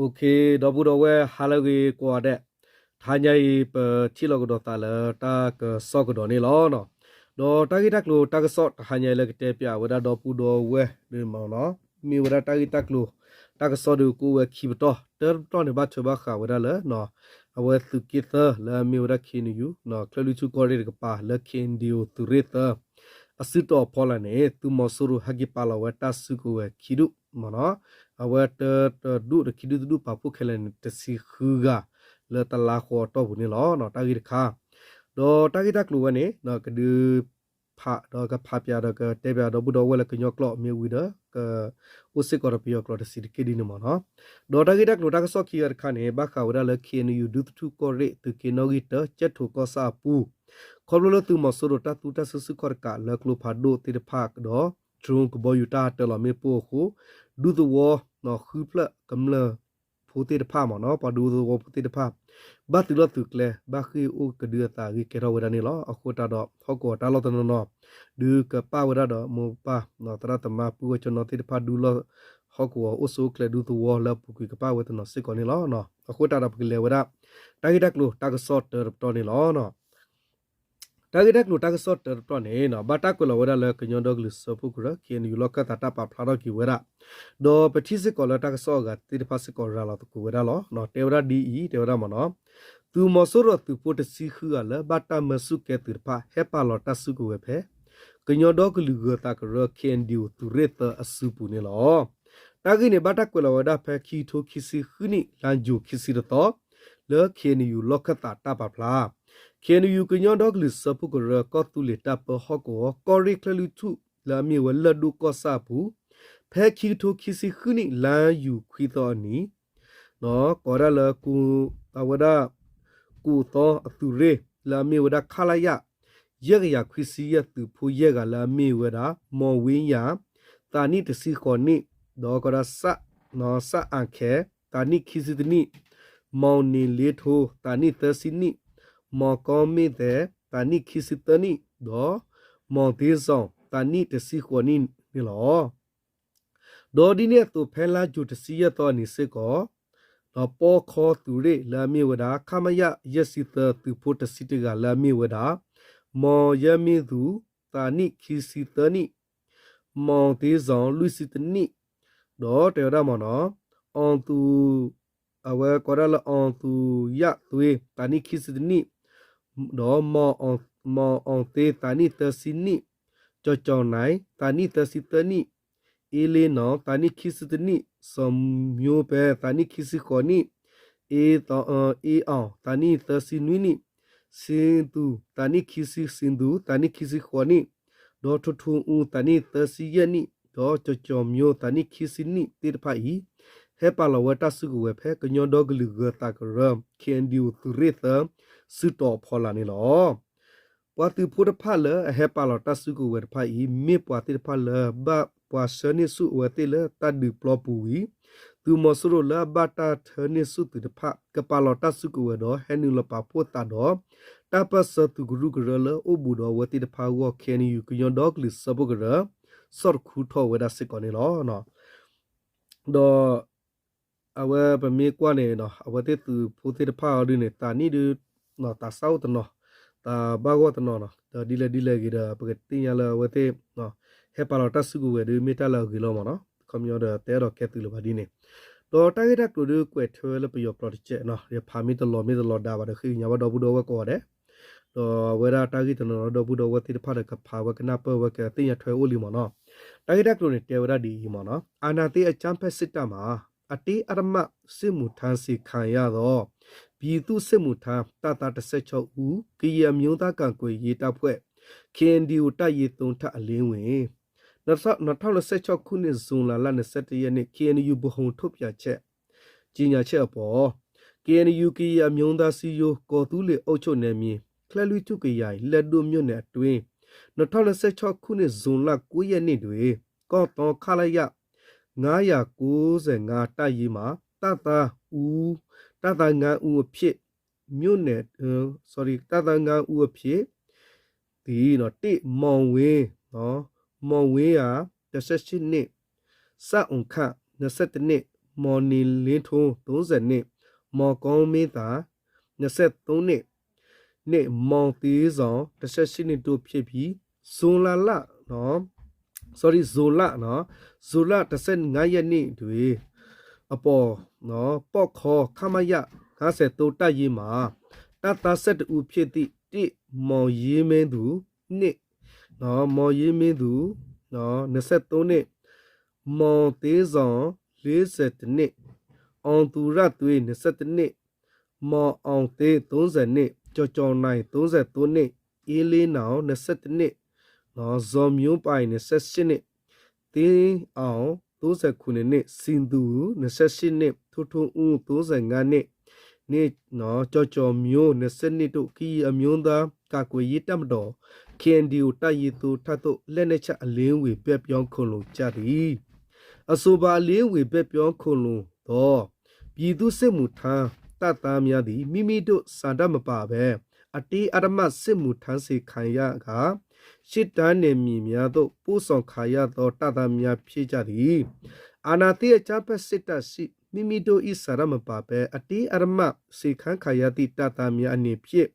OK, double away, Halloween, quad. Tanya, Chilogotala, tak, Sogodoni, Lono. Do Tagitaklu, Tagasot, Hanya Legtepia, without Dopudo, where the mono, me with a Tagitaklu, Tagasodu, Kibito, third Tony Batubaka, with a no. I was to get her, la me with a kin you, no, clearly to call it a pa, lucky deal to read her. A suit of Polane, to Mosuru Hagipala, weta Suku, Kidu, Mono, I were to do the Kidu do Papukelan to see Huga, let the Lako top Nilo, not Agirka. Do Tagitakluane, no could do pa dog a papia dog a debia dobudo well like your clock me with her, Usik or a pure clock to see the kid in the mono. Do Tagitak Ludasoki or Kane, Baka, without a kin you do to correct to Kinogita, Jet to Cosa Poo. Cololo to Masorota tuta susukorka, la clupado to the park door, trunk boyuta tell me poho, do the war, no hoopla, camla, put it the palm on up, or do the war put it the pap. But the lot to clear, Baki o caduta, we get over any law, or quota dog, hoko, talotan no. Do capower, mopa, not ratama, puach not the padula, hoko, also clear do the war, love, puka power to no sick on the law, no, a quota up clear up. Tagitaklu, tag a sort of Tony law, no. Tagidak no tagasot terpone na batakula wera le kanyodog lisopukura kien yuloka tatapa plado ki wera do petisi kola tagasoga tirpasi korala to wera lo no tevra di tevra mono tu mosoro tu pot sikhu ala bata masuke tirpa hepa lota suku wepe kanyodog lugota kro kien diu tu reta asupu ne lo tagine batakula wera pe ki to kisi khuni lanju kisi to le kien yuloka tatapa pla Can you can your dog list support got to lit up a hoko, correctly too, la me will let do cosapu, peck you to kissy honey, la you quit on me. No, corala ku awada ku tho to re, la me with a kalaya. Yega quisia to puyega la me with a more winya, tani to see corny, dogora sa, no sa anke, tani kiss it ni, mounny little, tani thirsty ni. မော်ကောမီတဲ့တနိခိစတနိဒေါ်မော်သေးဆောင်တနိတစီခွန်နိနီလောဒေါ်ဒီနေတူဖဲလာဂျူတစီရတော့နိစေကောတော့ပေါ်ခေါ်သူရေလာမီဝဒါခမယယစီတတူဖို့တစီတကလာမီဝဒါမော်ယမီသူတနိခိစတနိမော်သေးဆောင်လူစီတနိဒေါ်တေရမနောအွန်သူအဝဲကောရလအွန်သူယသွေတနိခိစတနိဒေါ်မော်အောင်သေးတနိတစီနိကြောနိုင်တနိတစီတနိအေလီနောတနိခိစတနိစံမျိုးပဲတနိခိစခေါနိအေတောအေအောင်တနိတစီနွိနိစင်သူတနိခိစစင်သူတနိခိစခေါနိဒေါ်ထထုံဦးတနိတစီယနိဒေါ်ကြောမျိုးတနိခိစနိတိတဖိုင်ဟေပါလဝတဆုကဝဖဲကညောဒေါဂလူဂတာကရမ်ကန်ဒီူသူရသစုတော်ဖော်လာနေလောပွားသူဖုဒဖာလဟေပါလတဆုကဝဖာဤမေပွားတိဖာလဘပွားစနိစုဝတိလတဒူပလပူဝီသူမဆရလဘတာထနိစုတိဖာကပါလတဆုကဝဒေါဟဲနူလပပုတဒေါတပစတုဂရုကရလအဘူဒေါဝတိဖာဝကန်ယူကညောဒေါဂလူစဘကရစောခုထောဝဒစကောနေလောနော်ဒေါ်အဝဲပမေကွာနေနော်အဝဲတဲ့သူဖိုးတဲ့ဖာရင်းနေတာနိဒနော်တာဆောက်တနော်တာဘာဝတနော်နော်ဒီလေကြီးတာပကတင်ရလာဝဲတဲ့နော်ဟဲပါလတဆုကဝဲဒီမီတာလာကြီးလောမနော်ကွန်မြူတာတဲတော့ကက်တူလဘာဒီနေတော့တိုက်တက်ကိုကွယ်ထွဲလပယောပလော့ချက်နော်ရဖာမီတလောဒါပါတခိညာဘတော့ဘူးတော့ဝဲကောတယ်တော့ဝဲတာတာကြီးတနော်တော့ဘူးတော့ဝဲတိဖာတဲ့ကဖာဝဲကနာပဝဲကတင်ရထွဲဦးလီမနော်တိုက်တက်ကိုနေတဲဝရဒီမနော်အာနာတေအချမ်းဖက်စစ်တမှာအတေအရမစစ်မှုထမ်းစီခံရတော့ပြည်သူစစ်မှုထမ်းတတ16ဦးကရမျိုးသားကံကွယ်ရေးတပ်ဖွဲ့ KNDO တိုက်ရေး3ထပ်အလင်းဝင်2016ခုနှစ်ဇွန်လ27ရက်နေ့ KNU ဘဟုံထုတ်ပြချက်ကြီးညာချက်အပေါ် KNU ကရမျိုးသားစီယိုကော်တူးလေအုပ်ချုပ်နယ်မြေခလက်လူထုကရိုင်လက်ဒိုမြို့နယ်အတွင်း2016ခုနှစ်ဇွန်လ9ရက်နေ့တွင်ကော့တော်ခလာရ995တိုက်ရေးမှာတတဦးအဖြစ်မြို့နယ်တတ9ဦးအဖြစ်ဒီနော်တိမောင်ဝင်းနော်မောင်ဝင်းဟာ18နှစ်စအုံခ22နှစ် မော်နီလင်းထုံး30နှစ်မော်ကောင်းမင်းသာ23နှစ်နေ့မောင်သေးဆောင်18နှစ်တို့ဖြစ်ပြီးဇွန်လနော် sorry ဇိုလနော်ဇိုလ15ရက်နေ့တွေအပေါ်နော်ပော့ခေါ်ခမရ50တိုးတက်ရေးမှာတတ်တာ7ဦးဖြစ်သည့်တိမော်ရေးမင်းသူနှစ်နော်မော်ရေးမင်းသူနော်23နှစ်မော်သေးဆောင်40နှစ်အောင်သူရသွေး21နှစ်မော်အောင်သေး30နှစ်ကြော်နိုင်33နှစ်အေးလေးနောင်21နှစ်နော်ဇော်မျိုးပိုင်28နှစ်တင်းအောင်39နှစ်စင်သူ28နှစ်ထွထွန်းဦး35နှစ်နေ့နော်ကြော်မျိုး20နှစ်တို့ခီအမျိုးသားကာကွယ်ရေးတပ်မတော် KNDO တိုက်ရည်သူထတ်တို့လက်နက်ချအလင်းဝေပြက်ပြောင်းခွန်လုံကြသည်အဆိုပါအလင်းဝေပြက်ပြောင်းခွန်လုံတော့ပြည်သူစစ်မှုထမ်းတပ်သားများသည်မိမိတို့စန္ဒမပါပဲအတေးအရမစစ်မှုထမ်းစေခံရကရှစ်တန်းနေမီများတို့ပို့ဆောင်ခါရသောတပ်သားများဖြစ်ကြသည်အာနာတိအကြပ်စစ်တပ်ရှိမိမိတို့ဤစရမပါပဲအတေးအရမစေခန်းခါရသည့်တပ်သားများအနေဖြင့်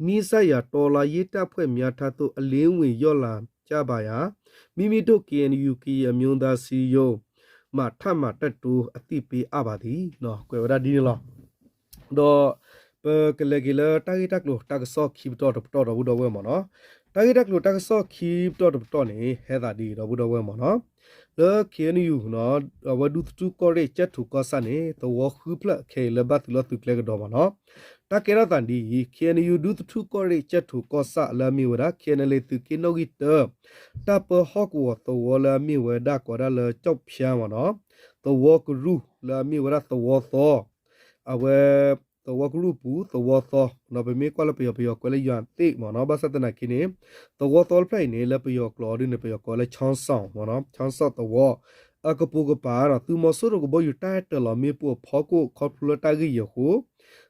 နိစရတော်လာရေးတပ်ဖွဲ့များထသို့အလင်းဝင်ရော့လာကြပါရာမိမိတို့ KNU အမျိုးသားစီယုံမထမတက်တူအတိပေးအပါသည်နော်ကွယ်ဝရဒီနော်တော့ပကလေကလာတာဂီတက်လို့တာကဆော့ခိပတော့ဘူးတော့ဝဲမနော်တာဂီတက်လို့တာကဆော့ခိပတော့နေဟဲတာဒီတော့ဘူးတော့ဝဲမနော်လေKNUနော်ဝဒုတူကောရဲချက်ထူကောစနေတော့ခုပလခဲလဘတ်လတုကလေကတော့မနော်တာကေရတန်ဒီ KNU ဒုတူကောရဲချက်ထူကောစလာမီဝရာ KNL တုကိနိုဂီတတာပဟော့ကောတော့လာမီဝဒါကောရလချောက်ဖြာမနော်တော့ကရူလာမီဝရာတော့သောအဝဲတော့ကရူပူတော့သောနော်ဗမေကွာလပယောကွဲလေယန်တိမနော်ဘာစတနာကိနေတော့သောဖလိုက်နေလပယောကလော်ဒီနေပယောကောလေချောင်းဆောင်မနော်ချောင်းဆော့တော့အကပူကပါရသူမဆုရကဘယတိုက်တလမေပူဖောကိုခေါပလတာဂီယဟု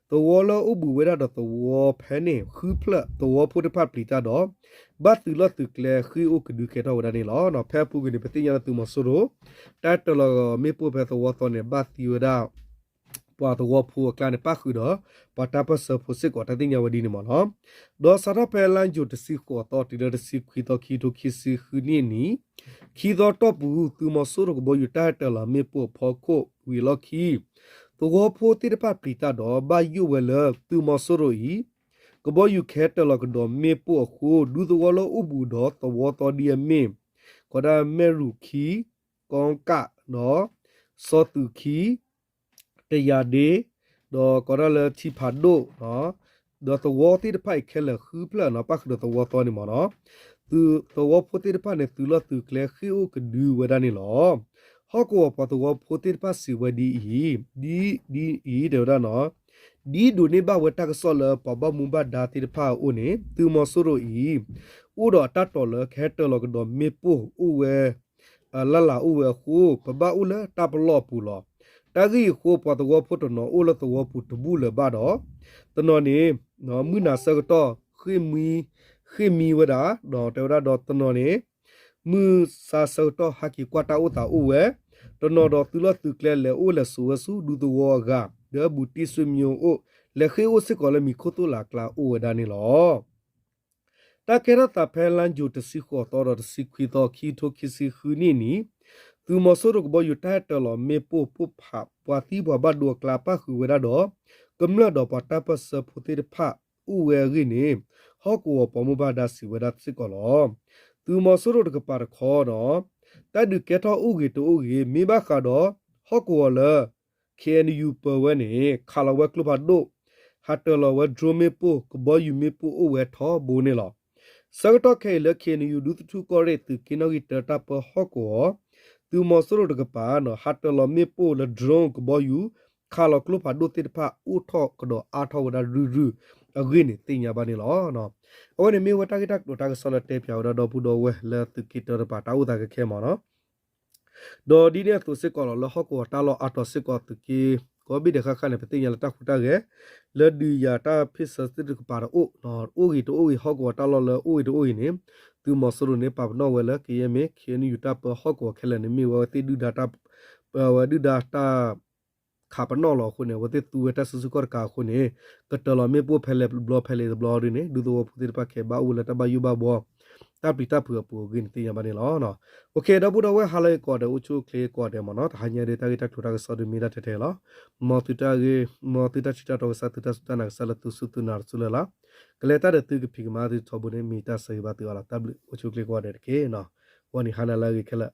တော့လောအဘူဝရတော့ဖဲနေခူဖလတော့ဖုတဖတ်ပလီတာတော့ဘတ်သူလတုကလေခီအိုကဒုကေတော့ရနေလောနော်ဖဲပူကနေပတိညာသူမဆုရတိုက်တလမေပူဖဲတော့သောနေဘတ်တီဝဒါပွာတော့ဖူကလန်ပါခုတော့ပတာပစဖုစစ်ကိုတတိညာဝဒီနေမနော်ဒေါ်စရဖဲလန်ဂျူတစီကိုတော့တီရစီခီတော့ခီတိုခီစီခူနီနီခီတော့တော့ဘူးသူမဆုရကဘယတိုက်တလမေပူဖောကိုဝီလော်ခီတော့ဖိုတိရပပလီတာတော့ဘာယူဝဲလသူမဆုရဤကဘယခဲတလကတော့မေပူခုဒူတော့လောအဘူတော့တော့ဒီမေကဒါမေရူခီကောင်ကနော်စောတူခီတရားဒီတော့ကရလချီဖာဒိုနော်တော့တော့တိတဖိုက်ခဲလခူပလနော်ပတ်တော့တော့နေမနော်သူတော့ဖိုတိတဖာနေသူလသူကလေခီအိုကဒူဝဒနေလောဟောကောပတော့ဖိုတိတဖာစီဝဒီဒီဒေရနော်ဒီဒိုနေဘဝတက်ဆောလပဘမူဘဒါတိတဖာအိုနေသူမဆူရိုဤဥတော်တတ်တော်လခဲတော်လကတော့မေပူဥဝဲလာလာဥဝဲခုပဘဥလတပ်လောပူလောတာဂီခိုပတော့ဖုတနော်အိုလတော့ပူတဘူးလဘာတော့တနော်နေနော်မူနာဆကတော့ခိမီဝဒါတော့တေရတော့တနော်နေမူစာဆောတော့ဟာကီကွာတာဥတာဥဝဲတနော်တော့သူလသူကလဲလေအိုလဆူဆူဒူတော့ကဒဘူတီဆွမီယိုအိုလေခေအိုစကောလမီခိုတိုလာကလာအိုဝဒါနေလောတာကေရတာဖဲလန်ဂျူတစီခိုတော့တစီခွီတော့ခီထိုခီစီခူနီနီသူမဆိုရကဘယတိုက်တလမေပိုပုဖာပွာတိဘဘဒိုကလာပါခူဝရတော့ကမ္လတော့ပတာပစဖုတိဖာဥဝဲရင်းနေဟောကောပမဘဒါစီဝဒတ်စကောလောသူမဆိုရကပါခေါ်တော့တဒုကေတော့ဥဂီတိုဥဂီမိဘခါတော့ဟောကောလ KNU ပဝဲနေခါလဝဲကလဘဒိုဟာတလဝဲဒရမေပိုကဘယမေပိုဥဝဲထောဘိုနေလောစကတော့ခဲလ KNU ဒုတူကောရဲသူကိနောဂီတတာပဟောကောသူမဆရဒကပါနော်ဟာတလမေပိုလဒရုံကဘယူခါလကလဖာဒိုတိဖာဥထောကတော့အာထောဝဒရူအဂိနေတင်ညာပါနေလောနော်အဝနေမေဝတာဂီတက်ဒိုတာကဆလတေပြောတော့ပူတော့ဝဲလာတကီတရပါတာဥတာကခဲမနော်ဒေါ်ဒီနေသူစစ်ကောလဟကောတာလောအတောစစ်ကောတကီကောဘီဒခခနဲ့ပတင်ညာတာခုတာကလဒီယာတာဖစ်စစစ်ကပါအိုနော်အိုဂီတိုအိုဟကောတာလောလအိုတိုအိနေသူမဆရနေပပနောဝဲလကေယမေခေနီယူတာပဟောကောခဲလနေမီဝတိဒူဒတာဝဒူဒတာ ခါပနော်လောခုနေဝတိတူဝတဆစုကကာခုနေကတလမေပိုဖဲလေဘလောဖဲလေဘလောရင်းနေဒူတိုဖူတိပခေဘာဦးလတဘယူဘာဘောတပိတဖူပူဂင်းတီယမနေလောနော်โอเคတော့ဘူးတော့ဝဲဟာလေကောတဲ့ဥချုကလေကောတဲ့မနော်ဟာညရေတာဂီတက်ထူတာကစောဒမီတာတဲလောမောတူတာဂေမောတူတာချီတာတော့စတူတာစတနာဆလတူစုတူနာဆူလာကလေတာတဲ့သူကဖိကမာဒီချဘူးနေမီတာဆေဘာတူလာတဘဥချုကလေကောတဲ့ကေနော်ဝနီဟာလာလာကေခလာ